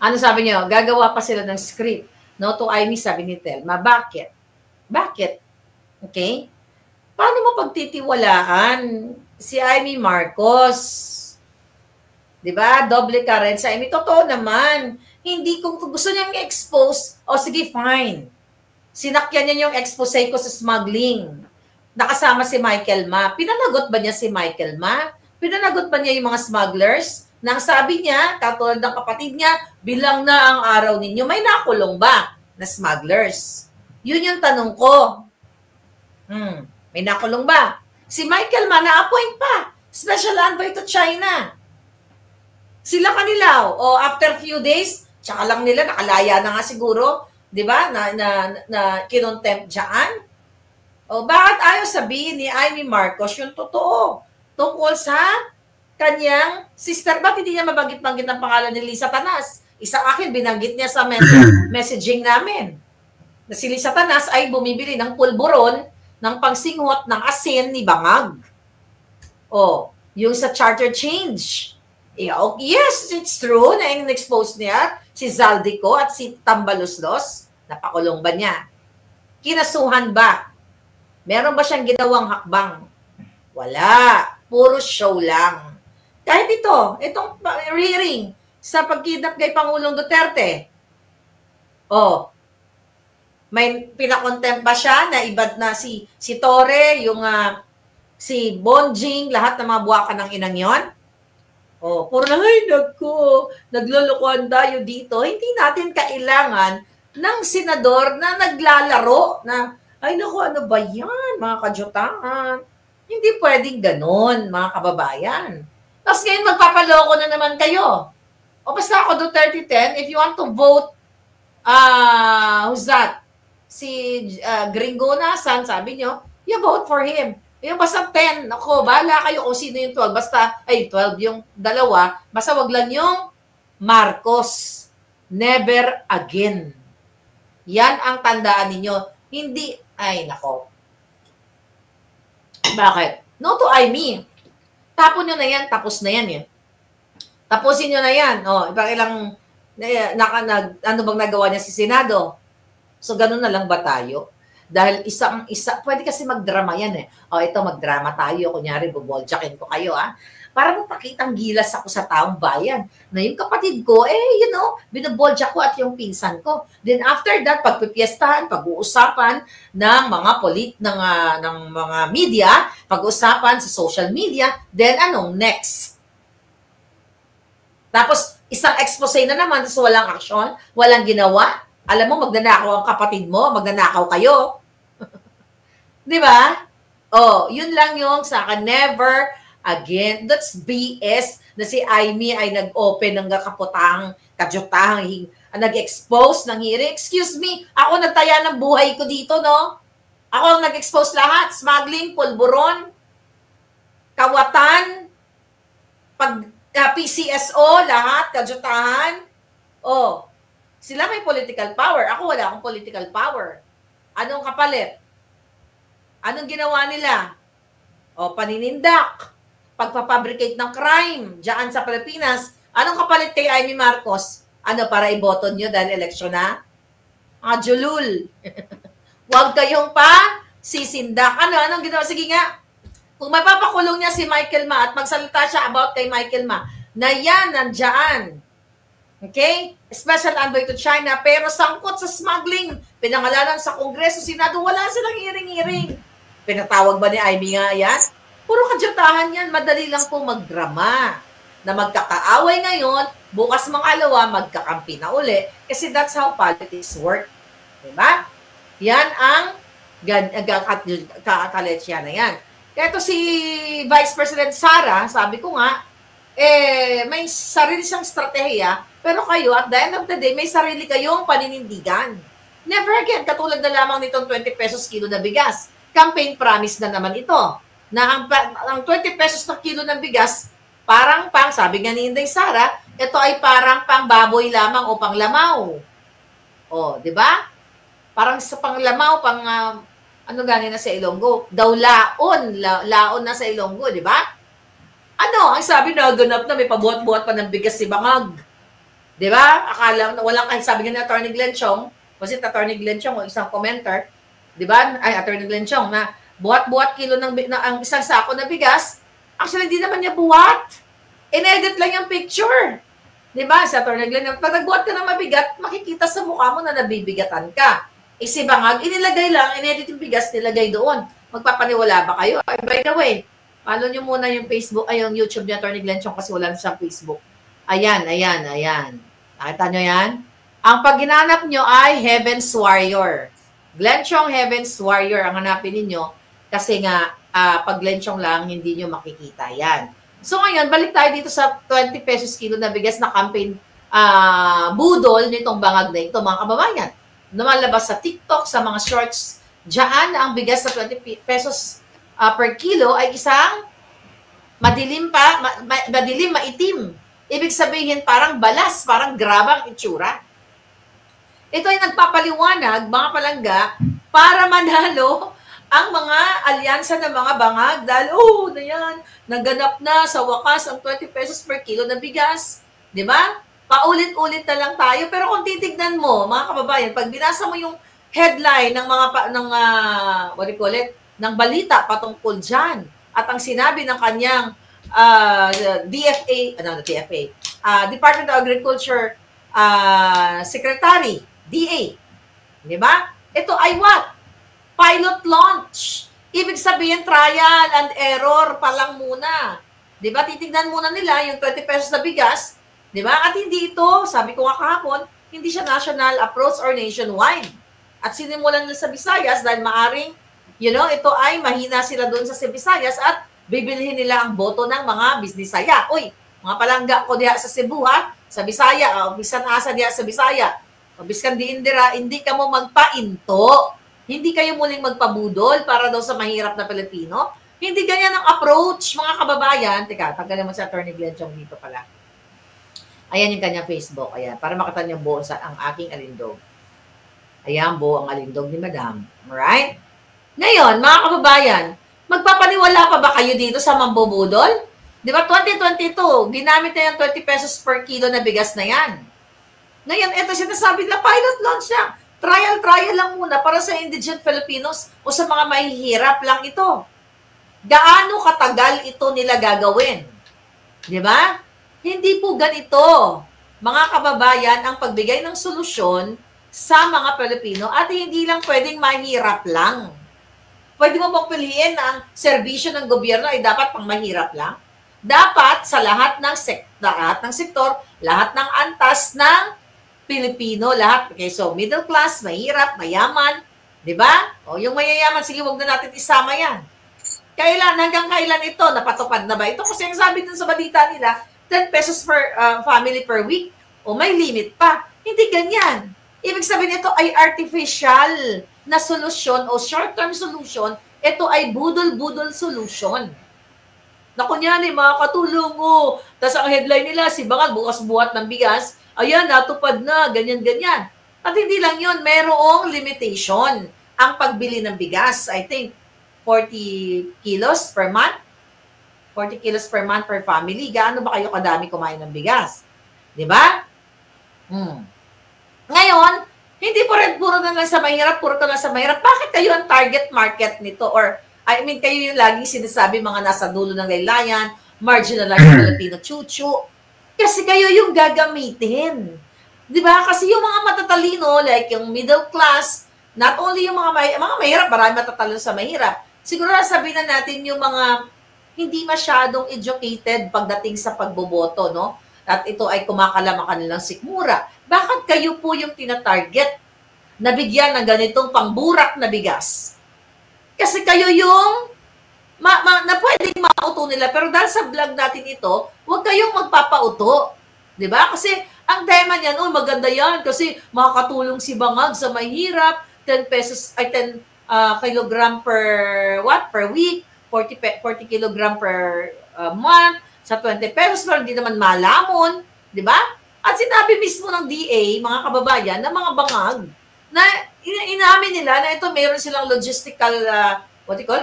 Ano sabi niyo? Gagawa pa sila ng script. No to Amy, sabi ni Telma. Bakit? Bakit? Okay? Paano mo pagtitiwalaan si Amy Marcos? Diba? Doble ka rin sa Amy. Totoo naman. Hindi kung gusto niyang i-expose, o sige, fine. Sinakyan niya yung expose ko sa smuggling. Nakasama si Michael Ma. Pinanagot ba niya si Michael Ma? Pinanagot ba niya yung mga smugglers? Nang sabi niya, katulad ng kapatid niya, bilang na ang araw ninyo, may nakulong ba na smugglers? Yun yung tanong ko. May nakulong ba? Si Michael Ma na-appoint pa. Special envoy to China. Sila kanila. O after few days, tsaka lang nila, nakalaya na nga siguro, di ba, na kinontempt dyan. O bakit ayaw sabihin ni Amy Marcos yung totoo tungkol sa kanyang sister? Ba't hindi niya mabanggit-banggit ang pangalan ni Lisa Tanas? Isa akin, binanggit niya sa messaging namin. Na si Lisa Tanas ay bumibili ng pulburon ng pangsinghot ng asin ni Bangag. O, yung sa charter change. Yes, it's true na in-expose niya si Zaldico at si Tambaloslos. Napakulong ba niya? Kinasuhan ba? Meron ba siyang ginawang hakbang? Wala. Puro show lang. Kahit itong hearing sa pagkidnap kay Pangulong Duterte. May pinakontempt ba siya na iba na si Torre, yung si Bonjing, lahat ng mga buwakan ng inang yon? Puro na, naglulukuhan tayo dito. Hindi natin kailangan ng senador na naglalaro na, ay naku, ano ba yan, mga kajotahan? Hindi pwedeng ganun, mga kababayan. Tapos ngayon, magpapaloko na naman kayo. Basta ako Duterte 10, if you want to vote, who's that? Si Gringo Nasan, sabi nyo, you vote for him. Yung basta 10, ako, bahala kayo kung sino yung 12. Basta, 12 yung dalawa. Basta wag lang yung Marcos. Never again. Yan ang tandaan ninyo. Hindi, nako. Bakit? No to Amy. Tapon nyo na yan, tapos na yan eh. Tapusin nyo na yan. Ilang, ano bang nagawa niya si Senado? So, ganun na lang ba tayo? Dahil isa, pwede kasi magdrama yan eh. Ito, magdrama tayo. Kunyari, buboljakin ko kayo para mapakitang gilas ako sa taong bayan. Na yung kapatid ko, binuboljak ko at yung pinsan ko. Then after that, pagpipiestahan, pag-uusapan ng mga ng mga media, pag-uusapan sa social media, then next? Tapos, isang expose na naman, so walang aksyon, walang ginawa. Alam mo, magnanakaw ang kapatid mo, magnanakaw kayo. Di ba? Yun lang yung sa akin. Never again. That's BS na si Amy ay nag-open ng kaputang, kadyotang, nag-expose ng hearing. Excuse me, ako nagtaya ng buhay ko dito, no? Ako ang nag-expose lahat. Smuggling, pulburon, kawatan, PCSO, lahat, kadyotahan. Sila may political power. Ako wala akong political power. Anong kapalit? Anong ginawa nila? Paninindak. Pagpapabricate ng crime diyan sa Pilipinas. Anong kapalit kay Amy Marcos? Para iboto nyo dahil eleksyon na? Julul. Huwag kayong sisindak. Anong ginawa? Sige nga. Kung mapapakulong niya si Michael Ma at magsalita siya about kay Michael Ma, na yan, nandyan. Okay? Special envoy to China, pero sangkot sa smuggling. Pinangalanan sa Kongreso, Senado, wala silang hearing-hearing. Pinatawag ba ni Amy nga yan? Puro kadyotahan yan. Madali lang po magdrama. Na magkakaaway ngayon, bukas mangalawa, magkakampi na uli. Kasi that's how politics work. Diba? Yan ang kakaletsya na yan. Kaya ito si Vice President Sara, sabi ko nga, may sarili siyang strategiya, pero kayo, at the end of the day, may sarili kayong paninindigan. Never again, katulad na lamang nitong 20 pesos kilo na bigas. Campaign promise na naman ito. Na ang 20 pesos na kilo ng bigas, parang sabi nga ni Inday Sara, ito ay parang pang baboy lamang o pang lamaw. Di ba? Parang sa panglamaw, gani na sa Ilonggo? Daw laon na sa Ilonggo, di ba? Ang sabi na ganap na may pabuhat-buhat pa ng bigas si Bangag. Di ba? Akala, walang kahit sabi nga ni Atty. Glenn Chong, kasi Atty. Glenn Chong, o isang commenter, di ba? Ay, Atty. Glenn Chong, na buhat-buhat kilo ang isang sako na bigas, actually, hindi naman niya buhat. In-edit lang yung picture. Di ba? Sa Atty. Glenn, pag nagbuhat ka ng mabigat, makikita sa mukha mo na nabibigatan ka. Si Bangag, inilagay lang, in-edit yung bigas, nilagay doon. Magpapaniwala ba kayo? Ay, by the way, follow nyo muna yung Facebook, ay yung YouTube ni Atty. Glenn Chong kasi wala na siyang Facebook. Ayan. Nakita nyo yan? Ang pag ginanap nyo ay Heaven's Warrior. Glenn Chong Heaven's Warrior ang hanapin ninyo kasi nga pag Glenn Chong lang, hindi nyo makikita yan. So ngayon, balik tayo dito sa 20 pesos kilo na bigas na campaign budol nitong Bangag na ito, mga kababayan. Lumalabas sa TikTok, sa mga shorts, diyan ang bigas sa 20 pesos per kilo ay isang madilim maitim. Ibig sabihin parang balas, parang grabang itsura. Ito ay nagpapaliwanag, mga palangga, para manalo ang mga alyansa ng mga bangag dahil, na yan, naganap na sa wakas ang 20 pesos per kilo na bigas. Di ba? Paulit-ulit na lang tayo. Pero kung titignan mo, mga kababayan, pag binasa mo yung headline ng ng balita patungkol dyan, at ang sinabi ng kanyang Department of Agriculture Secretary, DA, di ba? Ito ay what? Pilot launch. Ibig sabihin, trial and error pa lang muna. Di ba? Titignan muna nila yung 20 pesos na bigas. Di ba? At hindi ito, sabi ko nga kahapon, hindi siya national approach or nationwide. At sinimulan nila sa Visayas dahil maaring, ito ay mahina sila doon sa Visayas at bibilhin nila ang boto ng mga bisnisaya. Uy, mga palangga ko diya sa Cebu, sa Bisaya, o bisan asa diya sa Bisaya, o biskan di Indira, hindi ka mo magpainto. Hindi kayo muling magpabudol para daw sa mahirap na Pilipino. Hindi ganyan ang approach, mga kababayan. Teka, tanggalin mo si Atty. Glenn Chong dito pala. Ayan yung kanyang Facebook. Ayan, para makita niyo buo ang aking alindog. Ayan, buo ang alindog ni Madam. Alright? Ngayon, mga kababayan, magpapaniwala pa ba kayo dito sa mambubudol? Di ba, 2022, ginamit na yung 20 pesos per kilo na bigas na yan. Ngayon, ito sinasabi na pilot launch niya. Trial lang muna para sa indigent Filipinos o sa mga mahihirap lang ito. Gaano katagal ito nila gagawin? Di ba? Hindi po ganito, mga kababayan, ang pagbigay ng solusyon sa mga Pilipino at hindi lang pwedeng mahirap lang. Pwede mo bang piliin na ang serbisyo ng gobyerno ay dapat pang mahirap lang? Dapat sa lahat ng sektor, lahat ng antas ng Pilipino, lahat. Okay, so middle class, mahirap, mayaman, di ba? O yung mayayaman, sige, wag na natin isama yan. Hanggang kailan ito? Napatupad na ba? Ito kasi ang sabi dun sa balita nila, 10 pesos per family per week. O may limit pa. Hindi ganyan. Ibig sabihin ito ay artificial na solusyon o short-term solution. Ito ay budol-budol solution. Na kunyari, mga katulong mo. Tapos ang headline nila, si Bangag bukas buhat ng bigas. Ayan, natupad na, ganyan-ganyan. At hindi lang yun, merong limitation ang pagbili ng bigas. I think 40 kilos per month. 40 kilos per month per family. Gaano ba kayo kadami kumain ng bigas? Di ba? Ngayon, hindi puro na lang sa mahirap, puro ka lang sa mahirap. Bakit kayo ang target market nito? Or, kayo yung laging sinasabi mga nasa dulo ng laylayan, marginalized Filipino chuchu. Kasi kayo yung gagamitin. Di ba? Kasi yung mga matatalino, like yung middle class, not only yung mga mahirap, marami matatalino sa mahirap. Siguro sabihin na natin yung mga hindi masyadong educated pagdating sa pagboboto, no? At ito ay kumakalam ang kanilang sikmura. Bakit kayo po yung tinatarget na bigyan ng ganitong pangburak na bigas? Kasi kayo yung na pwedeng mauto nila. Pero dahil sa vlog natin ito, huwag kayong magpapauto. Diba? Kasi ang tema niyan, maganda yan kasi makakatulong si Bangag sa mahirap, 10 pesos, ay 10 kilogram per week, 40 kilogram per month, sa 20 pesos, pero hindi naman malamon. Diba? At sinabi mismo ng DA, mga kababayan, na mga Bangag, na inamin nila na ito mayroon silang logistical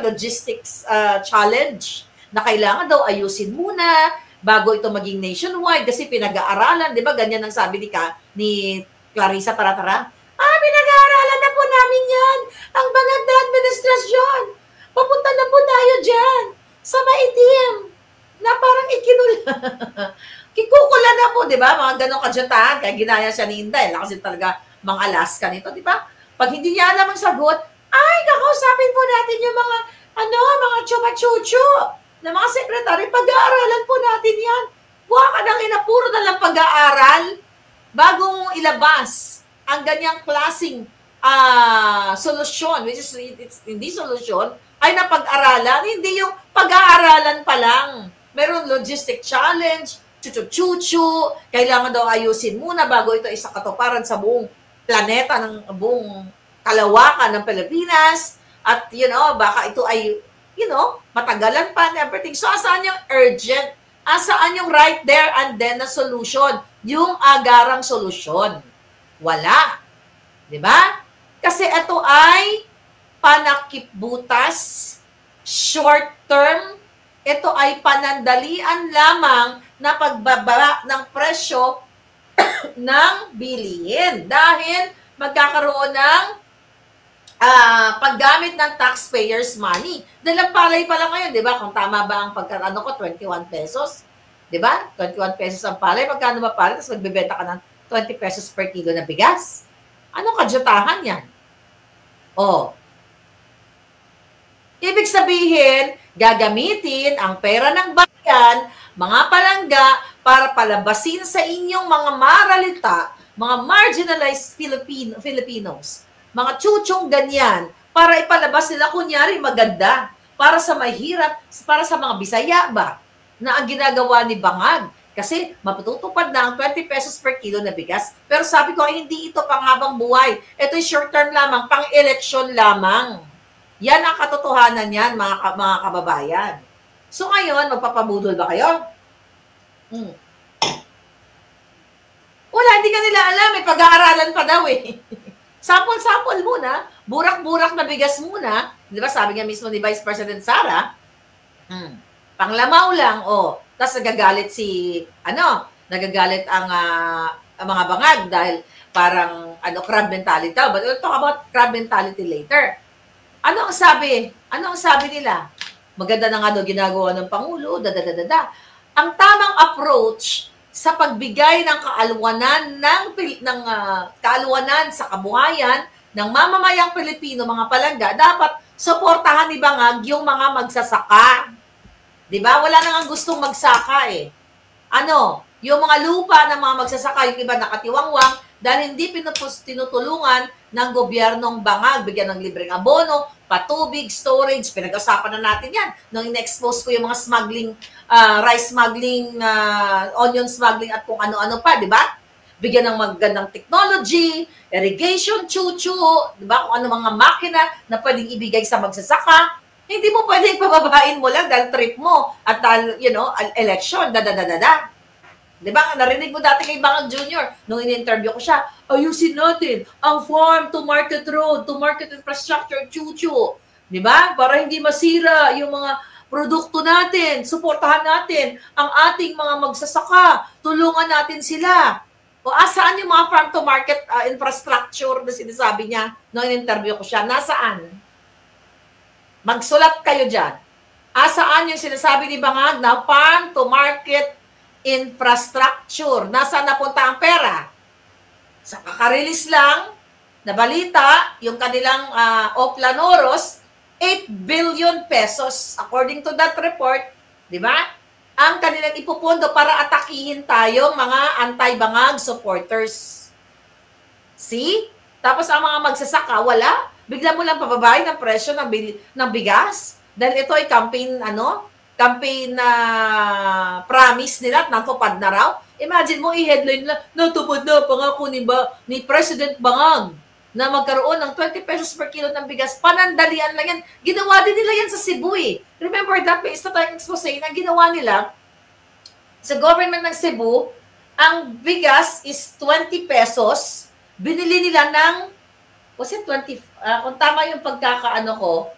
logistics challenge na kailangan daw ayusin muna bago ito maging nationwide kasi pinag-aaralan, di ba? Ganyan ang sabi ni Clarissa Taratara. Pinag-aaralan na po namin yan. Ang bangag na administrasyon. Papunta na po tayo dyan. Sa maitim. Na parang ikinula. Kikukula na po, di ba? Mga ganong kadyatahan. Kaya ginaya siya ni Inday. Kasi talaga mga Alaska nito, di ba? Pag hindi niya alam ang sagot, kakausapin po natin yung mga, mga chupa-chuchu na mga sekretary. Pag-aaralan po natin yan. Buha ka nang puro na lang pag-aaral bago mong ilabas ang ganyang klaseng solusyon, which is hindi solusyon, ay napag-aralan. Hindi yung pag-aaralan pa lang. Meron logistic challenge, chuchu-chuchu, kailangan daw ayusin muna bago ito isakatuparan sa buong planeta, ng buong kalawakan ng Pilipinas. At, baka ito ay, matagalan pa and everything. So, asaan yung urgent? Asaan yung right there and then na solution? Yung agarang solusyon. Wala. Diba? Kasi ito ay panakipbutas, short term, ito ay panandalian lamang na pagbaba ng presyo ng bilihin. Dahil magkakaroon ng paggamit ng taxpayers' money. Dahil ang palay pa lang ngayon, di ba? Kung tama ba ang 21 pesos? Di ba? 21 pesos ang palay. Pagkano ba palay? Tapos magbebenta ka ng 20 pesos per kilo na bigas. Anong kadyatahan yan? Ibig sabihin, gagamitin ang pera ng bayan, mga palangga, para palabasin sa inyong mga maralita, mga marginalized Filipinos, mga chuchong ganyan, para ipalabas nila kunyari maganda, para sa mahirap, para sa mga Bisaya ba, na ang ginagawa ni Bangag. Kasi mapatutupad na ang 20 pesos per kilo na bigas. Pero sabi ko, hindi ito panghabang buhay. Ito ay short term lamang, pang-eleksyon lamang. Yan ang katotohanan yan, mga kababayan. So ngayon, magpapabudol ba kayo? Wala, hindi ka nila alam. May pag-aaralan pa daw eh. Sample-sample muna. Burak-burak na bigas muna. Di ba sabi nga mismo ni Vice President Sara, panglamaw lang, Tapos nagagalit nagagalit ang mga bangag dahil parang crab mentality daw. But we'll talk about crab mentality later. Ano ang sabi nila? Maganda na nga daw ginagawa ng Pangulo, Ang tamang approach sa pagbigay ng kaalwanan kaalwanan sa kabuhayan ng mamamayang Pilipino, mga palangga, dapat suportahan ni Bangag yung mga magsasaka. Diba? Wala nang gustong magsaka eh. Yung mga lupa ng mga magsasaka, yung iba nakatiwangwang, dahil hindi tinutulungan ng gobyernong Bangag, bigyan ng libreng abono, patubig, storage, pinag-usapan na natin yan. Nung in-expose ko yung mga smuggling, rice smuggling, onion smuggling, at kung ano-ano pa, di ba? Bigyan ng magandang technology, irrigation, chuchu, di ba? Kung ano mga makina na pwedeng ibigay sa magsasaka. Hindi mo pwedeng pababain mo lang dahil trip mo at dahil, election, Di ba? Narinig mo dati kay Bangag Jr. Nung in-interview ko siya, ayusin natin ang farm to market road, to market infrastructure, chuchu. Di ba? Para hindi masira yung mga produkto natin, suportahan natin ang ating mga magsasaka, tulungan natin sila. O asaan yung mga farm to market infrastructure na sinasabi niya nung in-interview ko siya? Nasaan? Magsulat kayo dyan. Asaan yung sinasabi ni Bangag na farm to market infrastructure? Nasaan napunta ang pera? Sa kakarelease lang na balita, yung kanilang Oplanoros, 8 billion pesos, according to that report, di ba? Ang kanilang ipupondo para atakihin tayo, mga anti-Bangag supporters. See? Tapos ang mga magsasaka, wala. Bigla mo lang pababayin ang presyo ng bigas. Dahil ito ay campaign na promise nila at natupad na raw. Imagine mo, i-headline na, natupad na pangako ni President Bangag na magkaroon ng 20 pesos per kilo ng bigas. Panandalian lang yan. Ginawa din nila yan sa Cebu eh. Remember that, may isa tayong expose na ginawa nila sa government ng Cebu, ang bigas is 20 pesos. Binili nila ng, was it 20, kung tama yung pagkakaano ko,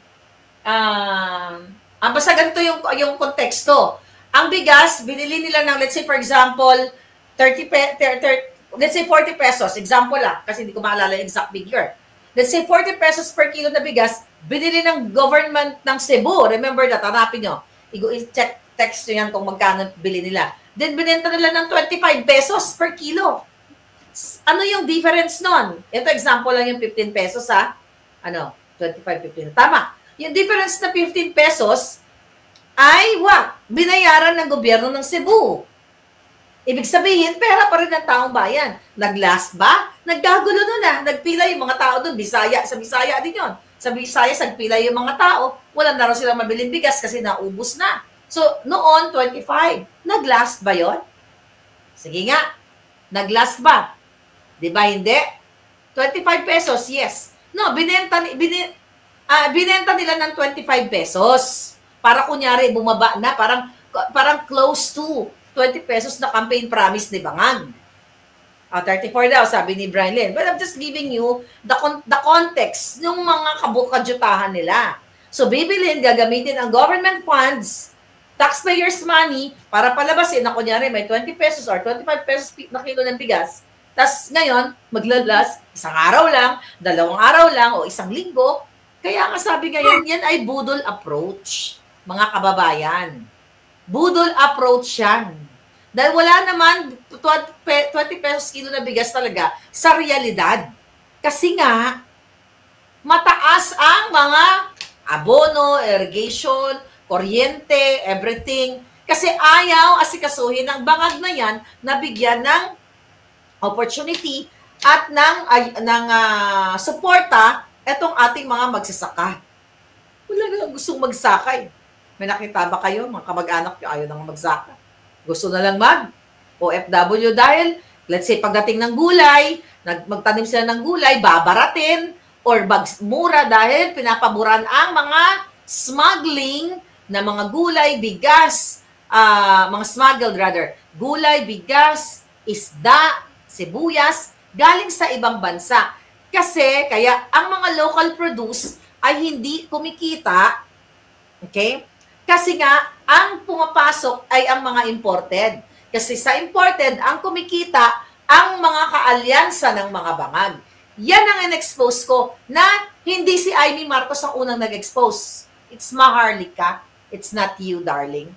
basta ganito yung konteksto. Ang bigas, binili nila ng, let's say for example, let's say 40 pesos. Example lang, kasi hindi ko maalala yung exact figure. Let's say 40 pesos per kilo na bigas, binili ng government ng Cebu. Remember that, hanapin nyo. I-check, text nyo yan kung magkano bili nila. Then, binenta nila ng 25 pesos per kilo. Ano yung difference nun? Ito, example lang yung 15 pesos, ha? 25, 15. Tama. Yung difference na 15 pesos ay, binayaran ng gobyerno ng Cebu. Ibig sabihin, pera pa rin ng taong bayan. Nag-last ba? Nagkagulo nun Nagpila yung mga tao doon. Sa Bisaya din yun. Sa Bisaya, nagpila yung mga tao. Wala na rin silang mabiling bigas kasi naubos na. So, noon, 25. Nag-last ba yon? Sige nga. Nag-last ba? Di ba hindi? 25 pesos, yes. No, binenta nila ng 25 pesos. Para kunyari, bumaba na. Parang close to 20 pesos na campaign promise ni Bangag. 34 daw, sabi ni Brian Lynn. But I'm just giving you the context ng mga kadyutahan nila. So, bibilin, gagamitin ang government funds, taxpayers' money, para palabasin na kunyari may 20 pesos or 25 pesos na kilo ng bigas. Tapos ngayon, maglalas, isang araw lang, 2 araw lang, o 1 linggo. Kaya nga sabi ngayon, yan ay budol approach, mga kababayan. Budol approach yan. Dahil wala naman 20 pesos kilo na bigas talaga sa realidad. Kasi nga, mataas ang mga abono, irrigation, kuryente, everything. Kasi ayaw asikasuhin ng Bangag na yan na bigyan ng opportunity at ng suporta etong ating mga magsasaka. Wala na gustong magsakay. May nakita ba kayo, mga kamag-anak nyo, ayaw nang magsaka? Gusto na lang OFW dahil, let's say, pagdating ng gulay, magtanim sila ng gulay, babaratin, or mura dahil pinapaboran ang mga smuggling na mga gulay, bigas, mga smuggled rather, gulay, bigas, isda, sibuyas, galing sa ibang bansa. Kasi, kaya ang mga local produce ay hindi kumikita, okay? Kasi nga, ang pumapasok ay ang mga imported. Kasi sa imported, ang kumikita, ang mga kaalyansa ng mga Bangag. Yan ang in-expose ko na hindi si Amy Marcos ang unang nag-expose. It's Maharlika. It's not you, darling.